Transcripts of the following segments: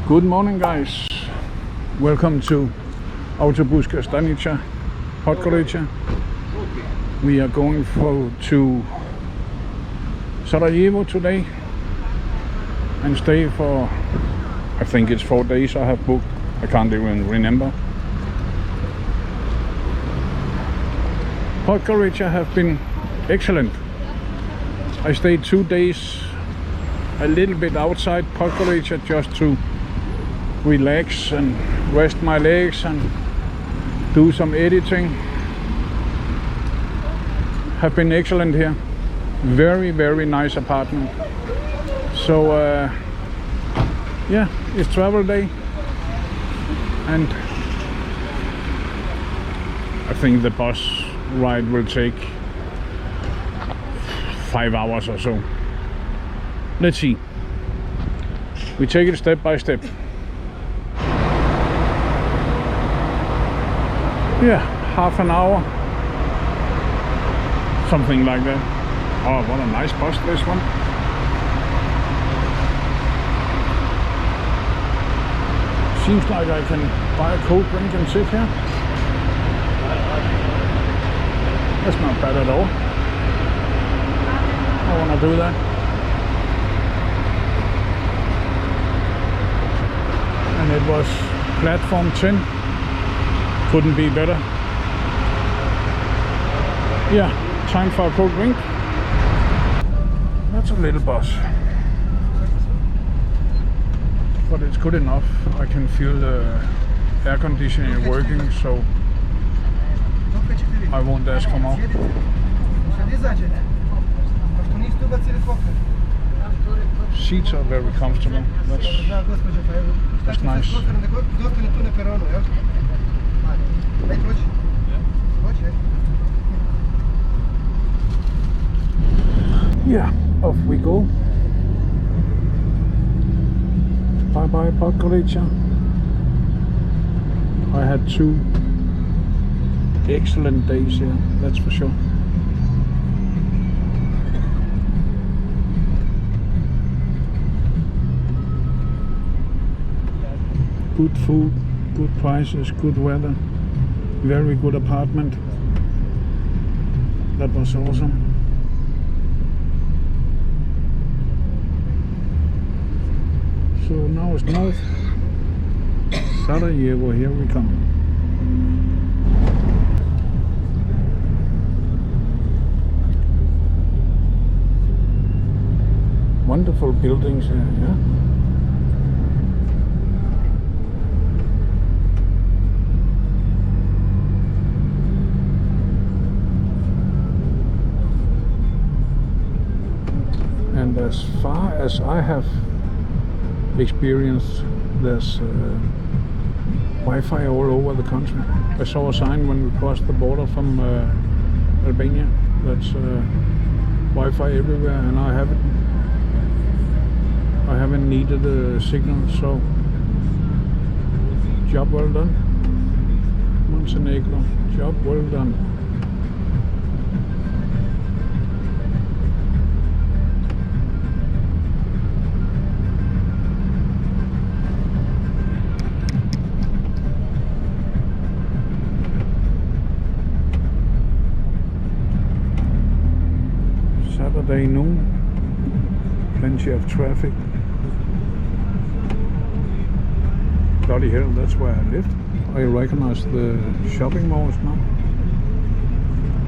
Good morning, guys. Welcome to Autobuska Stanica, Podgorica. We are going to Sarajevo today and stay for, I think it's 4 days I have booked. I can't even remember. Podgorica have been excellent. I stayed 2 days a little bit outside Podgorica just to relax and rest my legs and do some editing. Have been excellent here. Very nice apartment. So yeah, it's travel day and I think the bus ride will take 5 hours or so. Let's see. We take it step by step. Yeah, half an hour. Something like that. Oh, what a nice bus this one. Seems like I can buy a cold drink and sit here. That's not bad at all. I want to do that. And it was platform 10. Couldn't be better. Yeah, time for a cold drink. That's a little bus, but it's good enough. I can feel the air conditioning working, so I won't ask for more. Seats are very comfortable. That's nice. Yeah, off we go. Bye bye Podgorica. I had 2 excellent days here, that's for sure. Good food, good prices, good weather, very good apartment. That was awesome. So now it's north. Sarajevo, here we come. Wonderful buildings here, yeah? And as far as I have experienced, there's Wi-Fi all over the country. I saw a sign when we crossed the border from Albania that's Wi-Fi everywhere, and I haven't needed a signal, so job well done. Montenegro, job well done. Saturday noon, plenty of traffic. Bloody hell, that's where I lived. I recognize the shopping malls now.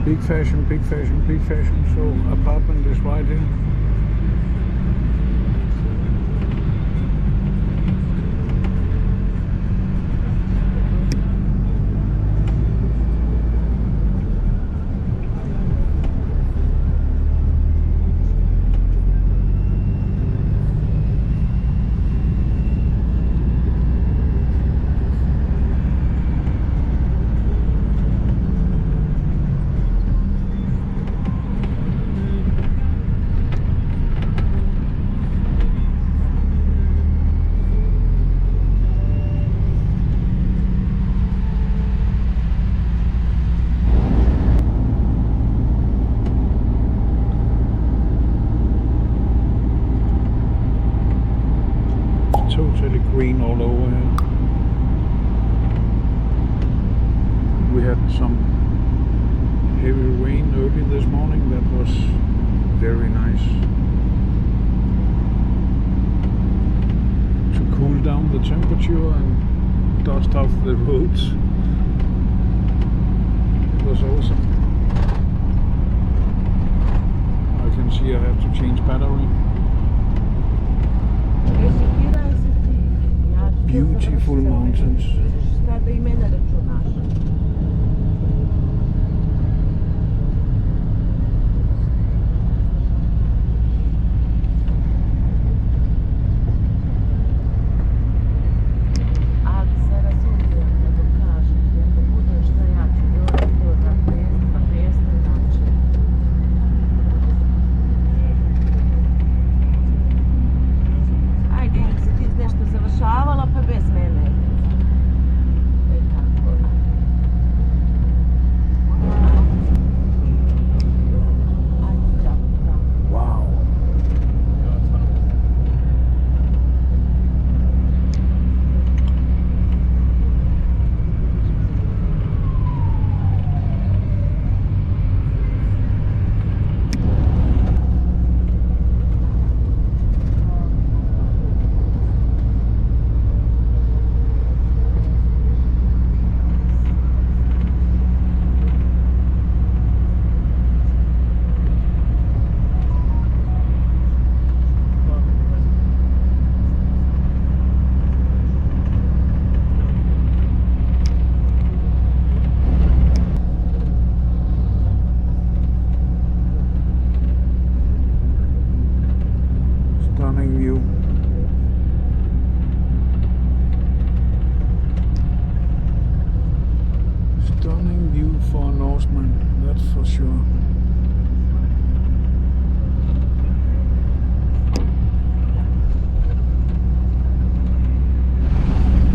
Big fashion, big fashion, big fashion. So apartment is right here. totally green all over here. We had some heavy rain early this morning. That was very nice to cool down the temperature and dust off the roads. It was awesome. I can see I have to change battery. Beautiful mountains. For sure.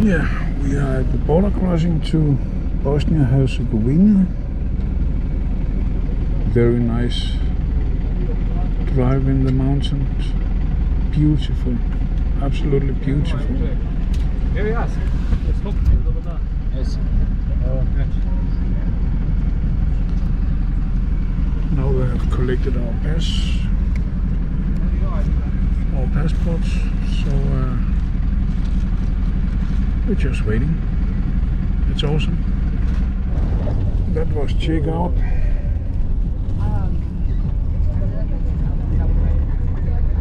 Yeah, we are at the border crossing to Bosnia Hercegovina. Very nice drive in the mountains. Beautiful, absolutely beautiful. Now we have collected our passports, so we're just waiting. It's awesome. That was checkout.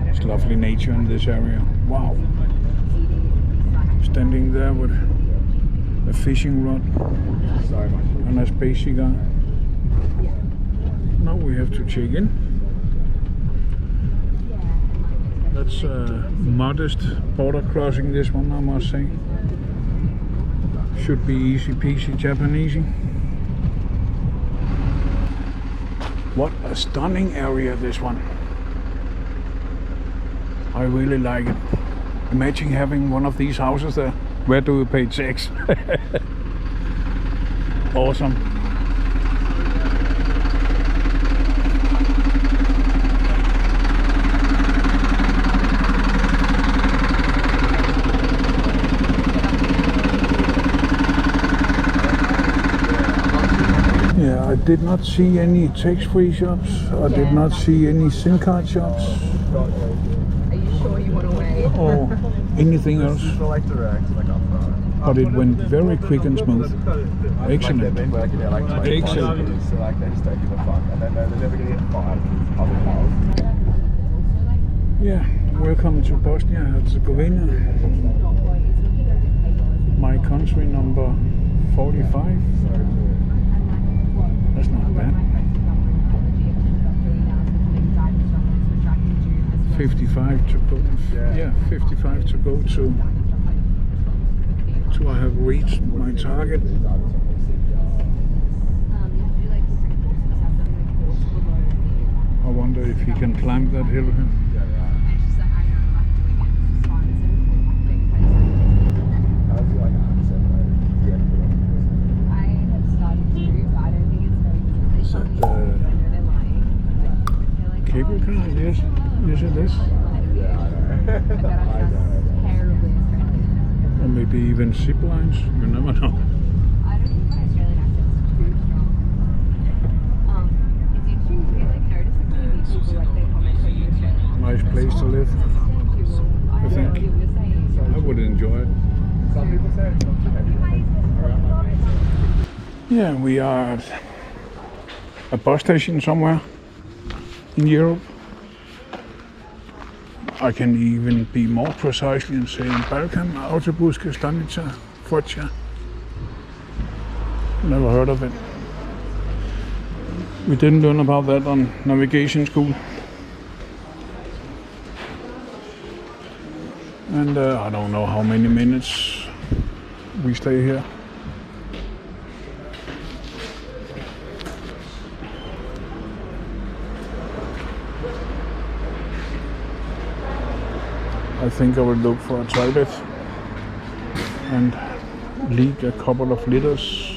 It's lovely nature in this area. Wow. Standing there with a fishing rod and a space cigar. Now we have to check in. That's a modest border crossing, this one, I must say. Should be easy peasy Japanesey. What a stunning area, this one. I really like it. Imagine having one of these houses there. Where do we pay tax? Awesome. Yeah, I did not see any tax-free shops. I did not see any SIM card shops. Are you sure you want to wait? Or anything else. But it went very quick and smooth. Excellent. Excellent. Yeah, welcome to Bosnia Herzegovina. My country number 45. That's not bad. 55 to go. Yeah, 55 to go to I have reached my target. I wonder if he can climb that hill here. Is that the cable car? Yes, yes it is. Terribly. Maybe even zip lines, you never know. I don't even find Australian accents too strong. It's interesting to like notice like some of these people like they comment on you Australian. Nice place to live. I think I would enjoy it. Some people say it's not too heavy. Around my place. Yeah, we are at a bus station somewhere in Europe. I can even be more precisely and say in Balkan, Autobuska Stanica Foča. Never heard of it. We didn't learn about that on navigation school. And I don't know how many minutes we stay here. I think I will look for a toilet and leak a couple of liters.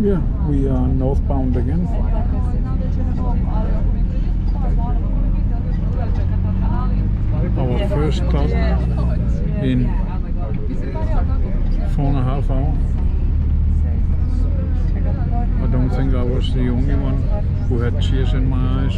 Yeah, we are northbound again. Our first stop in 4.5 hours. I don't think I was the only one who had tears in my eyes.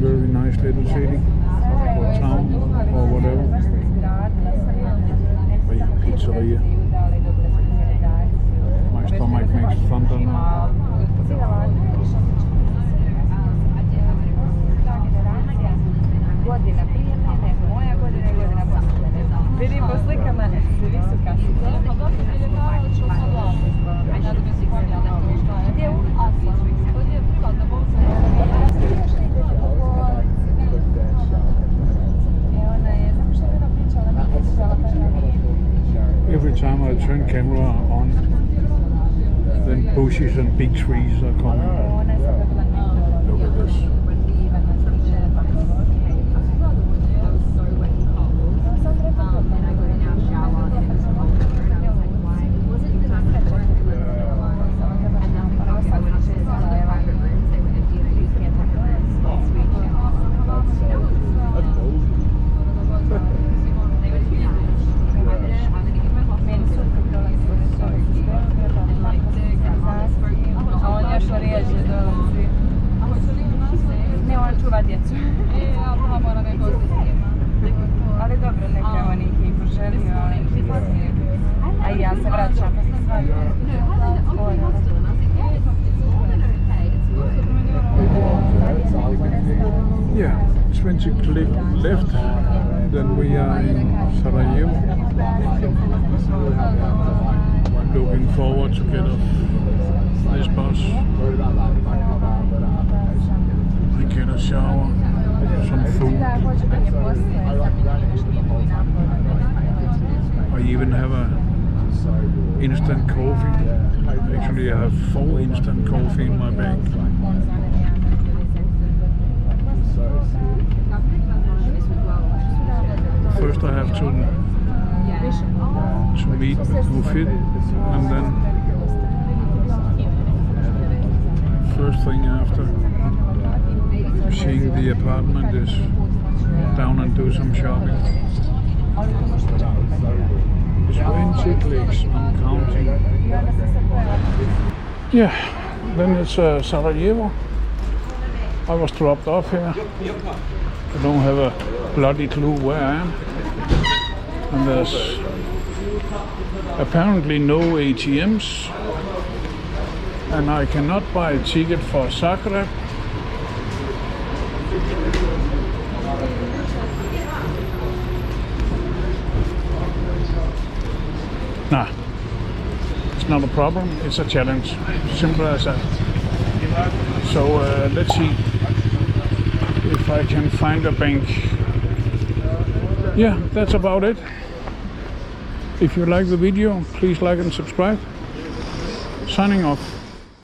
Very nice little city or town or whatever. Pizzeria. My stomach makes thunder now. Vidim po slikama, svi su kasni. Gdje u Asla? Ovdje je privatna bolsa. Every time I turn camera on, then bushes and big trees are coming. Look at this. Ali dobro, neka on ih i poželio, a ja se vraćam. Yeah, 20 click left, then we are in Sarajevo. I'm looking forward to get off this bus and get a shower, some food. I even have a instant coffee. Actually, I have 4 instant coffee in my bag. First I have to meet Mufid, and then first thing after seeing the apartment is down and do some shopping. 20 clicks, I'm counting. Yeah, then it's Sarajevo. I was dropped off here. I don't have a bloody clue where I am. And there's apparently no ATMs. And I cannot buy a ticket for Zagreb. Nah, it's not a problem, it's a challenge. Simple as that. So let's see if I can find a bank. Yeah, that's about it. If you like the video, please like and subscribe. Signing off.